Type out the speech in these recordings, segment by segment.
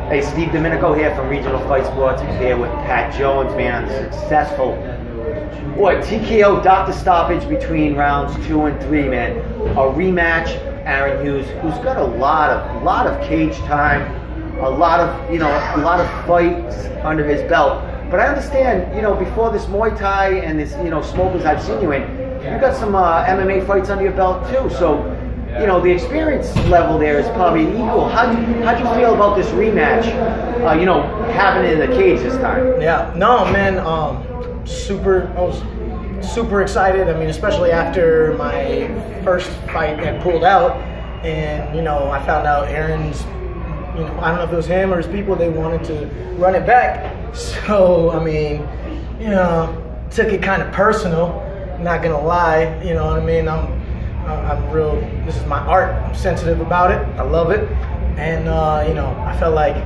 Hey, Steve Domenico here from Regional Fight Sports. I'm here with Pat Jones, man, on the successful TKO doctor stoppage between rounds 2 and 3, man. A rematch. Aaron Hughes, who's got a lot of cage time, a lot of fights under his belt. But I understand, before this Muay Thai and this, smokers I've seen you in, you got some MMA fights under your belt too. So, the experience level there is probably equal. How'd you feel about this rematch? Having it in the cage this time. Yeah, no, man. I was super excited. I mean, especially after my first fight had pulled out, and I found out Aaron's. I don't know if it was him or his people. They wanted to run it back. So I mean, took it kind of personal. Not gonna lie, you know what I mean. I'm real. This is my art. I'm sensitive about it. I love it, and I felt like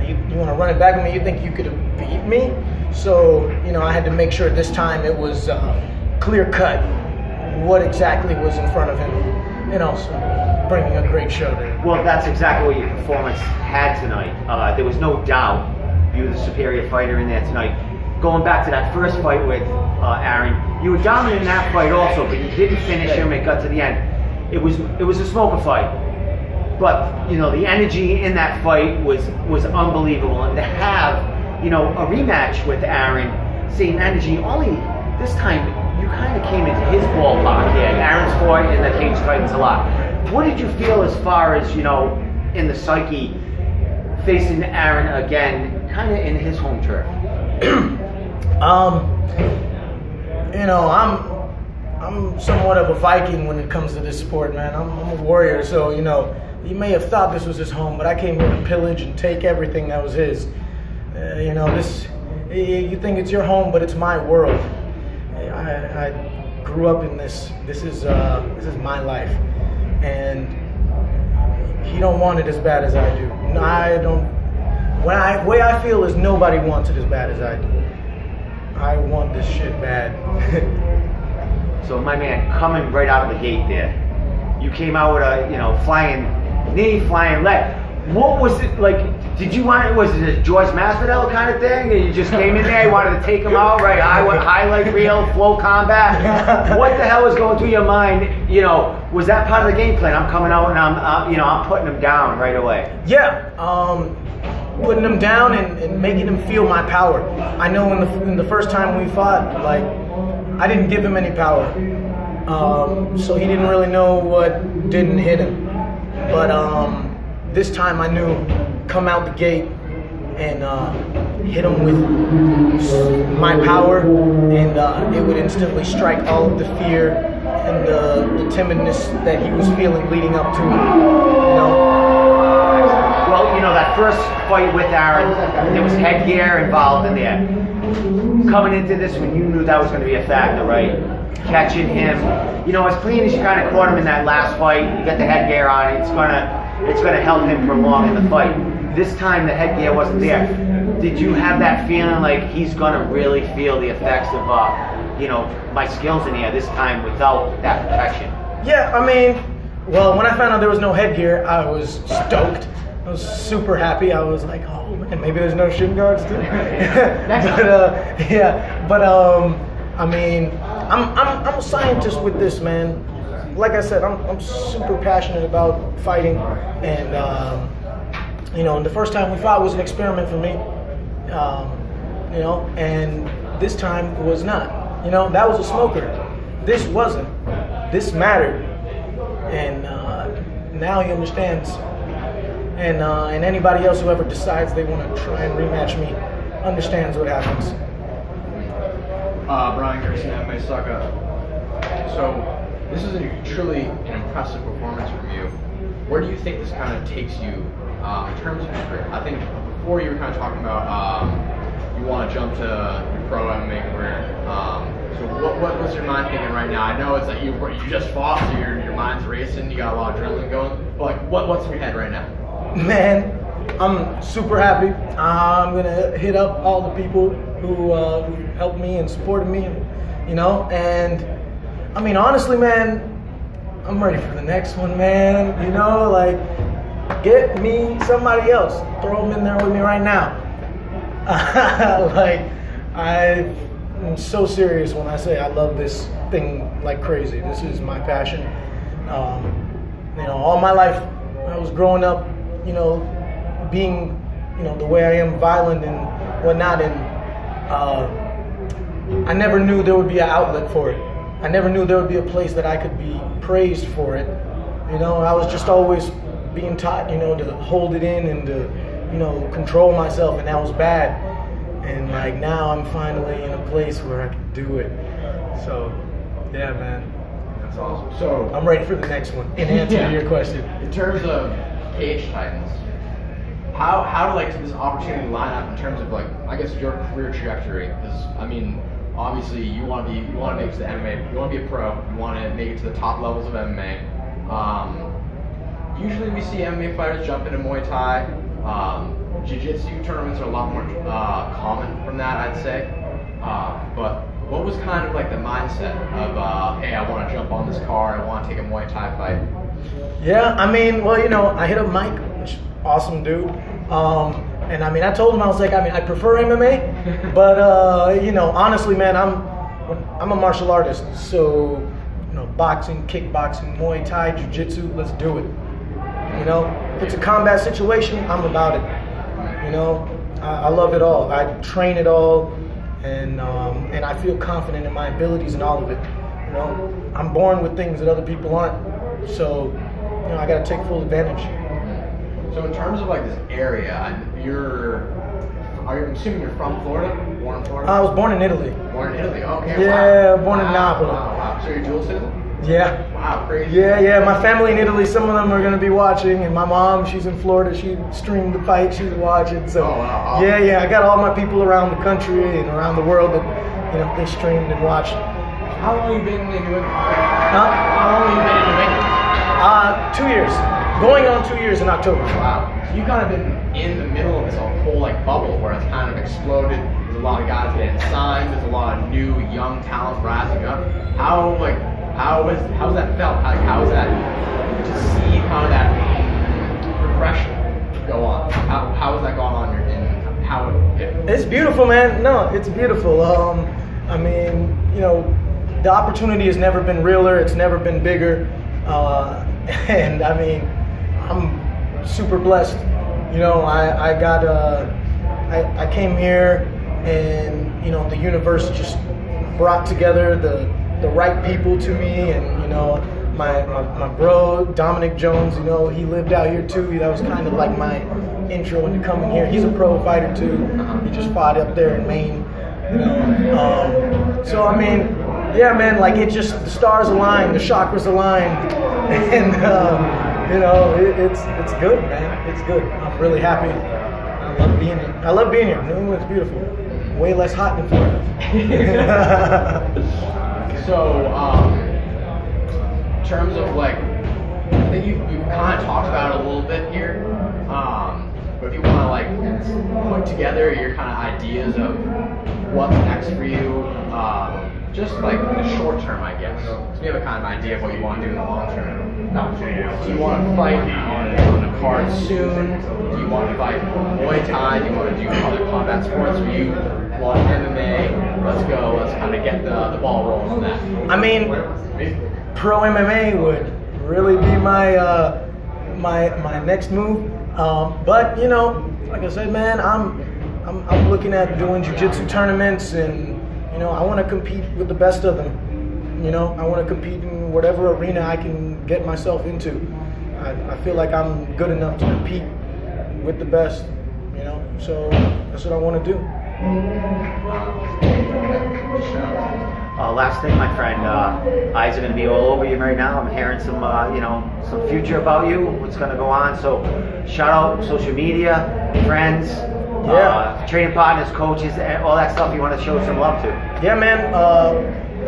you want to run it back with me. You think you could have beat me? So I had to make sure this time it was clear cut what exactly was in front of him. So bringing a great show there. Well, that's exactly what your performance had tonight. There was no doubt you were the superior fighter in there tonight. Going back to that first fight with Aaron, you were dominant in that fight also, but you didn't finish him. It got to the end. It was a smoker fight, but the energy in that fight was unbelievable. And to have a rematch with Aaron, same energy, only this time you kind of came into his ballpark here. Aaron's fought in the cage fights a lot. What did you feel as far as in the psyche facing Aaron again, kind of in his home turf? I'm somewhat of a Viking when it comes to this sport, man. I'm a warrior, so you may have thought this was his home, but I came here to pillage and take everything that was his. You think it's your home, but it's my world. I grew up in this. This is my life, and he don't want it as bad as I do. I don't. The way I feel is nobody wants it as bad as I do. I want this shit bad. So my man, coming right out of the gate there, you came out with a flying knee, flying leg. What was it like? Was it a George Masvidal kind of thing? And you just came in there, you wanted to take him out, right? High leg reel, flow combat. What the hell was going through your mind? Was that part of the game plan? I'm coming out and I'm putting him down right away. Yeah, putting him down and making him feel my power. I know in the first time we fought, like I didn't give him any power, so he didn't really know what didn't hit him. But this time I knew, come out the gate and hit him with my power, and it would instantly strike all of the fear and the timidness that he was feeling leading up to it. Well, that first fight with Aaron, there was headgear involved in there. Coming into this one, you knew that was going to be a factor, right? Catching him, as clean as you kind of caught him in that last fight, you got the headgear on, it's gonna help him prolong in the fight. This time the headgear wasn't there. Did you have that feeling like he's gonna really feel the effects of my skills in here this time without that protection? Yeah, well, when I found out there was no headgear, I was stoked. I was super happy. I was like, oh man, maybe there's no shin guards too. I'm a scientist with this, man. Like I said, I'm super passionate about fighting, and and the first time we fought was an experiment for me, and this time was not. That was a smoker. This wasn't. This mattered, and now he understands. And anybody else who ever decides they want to try and rematch me understands what happens. Brian Garcia, Maysaka. So this is truly an impressive performance from you. Where do you think this kind of takes you in terms of your career? I think before you were kind of talking about you want to jump to your pro MMA career. So what's your mind thinking right now? I know it's like you just fought, so your mind's racing. You got a lot of adrenaline going. But what's in your head right now? Man, I'm super happy. I'm gonna hit up all the people who helped me and supported me, and honestly, man, I'm ready for the next one, man. get me somebody else. Throw them in there with me right now. Like, I'm so serious when I say I love this thing like crazy. This is my passion. You know, all my life I was growing up, you know, being, you know, the way I am, violent and whatnot, and I never knew there would be an outlet for it. I never knew there would be a place that I could be praised for it. You know, I was just always being taught, you know, to hold it in and to, you know, control myself, and that was bad. And like now I'm finally in a place where I can do it. So, yeah, man. That's awesome. So I'm ready for the next one. In answer to your question. In terms of Cage Titans, how do like this opportunity line up in terms of like, I guess, your career trajectory? Because I mean, obviously you want to make it to the MMA. You want to be a pro. You want to make it to the top levels of MMA. Usually we see MMA fighters jump into Muay Thai. Jiu-Jitsu tournaments are a lot more common from that, I'd say. But what was kind of like the mindset of, hey, I want to jump on this car, I want to take a Muay Thai fight? Yeah, I mean, well, you know, I hit up Mike, which awesome dude. And I mean, I told him, I was like, I mean, I prefer MMA, but you know, honestly, man, I'm a martial artist, so you know, boxing, kickboxing, Muay Thai, Jiu-Jitsu, let's do it. You know, if it's a combat situation, I'm about it. You know, I love it all. I train it all, and I feel confident in my abilities in all of it. You know, I'm born with things that other people aren't, so you know, I got to take full advantage. So in terms of like this area, I'm assuming you're from Florida? Born in Florida? I was born in Italy. Born in Italy, okay. Yeah, wow. born in Napoli. Wow. So you're dual citizen? Yeah. Wow, crazy. Yeah. My family in Italy, some of them are going to be watching, and my mom, she's in Florida. She streamed the fight. She was watching. So, wow. Yeah. I got all my people around the country and around the world that, you know, they streamed and watched. How long have you been in New England? Huh? How long have you been in New England? 2 years. Going on 2 years in October. Wow. So you've kind of been in the middle of this whole like bubble where it's kind of exploded. There's a lot of guys getting signed. There's a lot of new young talent rising up. How's that felt? How is that to see kind of that progression go on? How has that gone on and how it? It's beautiful, man. No, it's beautiful. I mean, you know, the opportunity has never been realer. It's never been bigger. And I mean, I'm super blessed. You know, I came here, and you know, the universe just brought together the right people to me, and you know, my bro Dominic Jones, you know, he lived out here too. That was kind of like my intro into coming here. He's a pro fighter too. He just fought up there in Maine. You know, so I mean, yeah, man, like it just, the stars aligned, the chakras aligned, and you know, it's good, man. It's good. I'm really happy. I love being here. New England's beautiful. Way less hot than Florida. So, in terms of like, I think you've kind of talked about it a little bit here, but if you want to like put together your kind of ideas of what's next for you, just like in the short term, I guess. So you have a kind of idea of what you want to do in the long term. Do you want to fight on a card soon? Do you want to fight Muay Thai? Do you want to do other combat sports? Or you want MMA? Let's go. Let's kind of get the ball rolling on that. I mean, pro MMA would really be my my next move. But you know, like I said, man, I'm looking at doing jiu-jitsu tournaments, and you know, I want to compete with the best of them. You know, I want to compete in whatever arena I can get myself into. I feel like I'm good enough to compete with the best. You know, so that's what I want to do. Last thing, my friend, eyes are going to be all over you right now. I'm hearing some, you know, some future about you, what's going to go on. So, shout out social media, friends, training partners, coaches, all that stuff you want to show some love to. Yeah, man.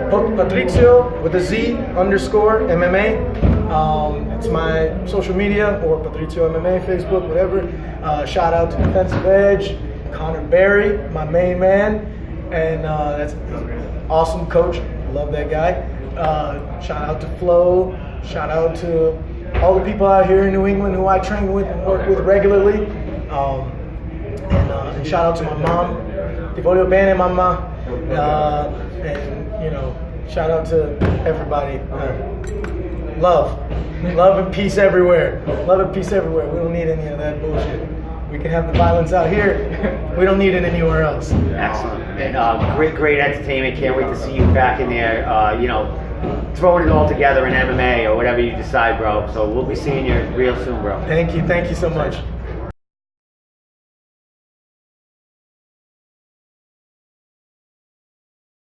Patrizio with a Z _ MMA. It's my social media, or Patrizio MMA, Facebook, whatever. Shout out to Defensive Edge, Connor Berry, my main man, and that's awesome coach. Love that guy. Shout out to Flo. Shout out to all the people out here in New England who I train with and work with regularly. And shout out to my mom, Ti voglio bene, mama. And, you know, shout out to everybody. Love and peace everywhere. Love and peace everywhere. We don't need any of that bullshit. We can have the violence out here. We don't need it anywhere else. Excellent. And great entertainment. Can't wait to see you back in there. You know, throwing it all together in MMA or whatever you decide, bro. So we'll be seeing you real soon, bro. Thank you so much.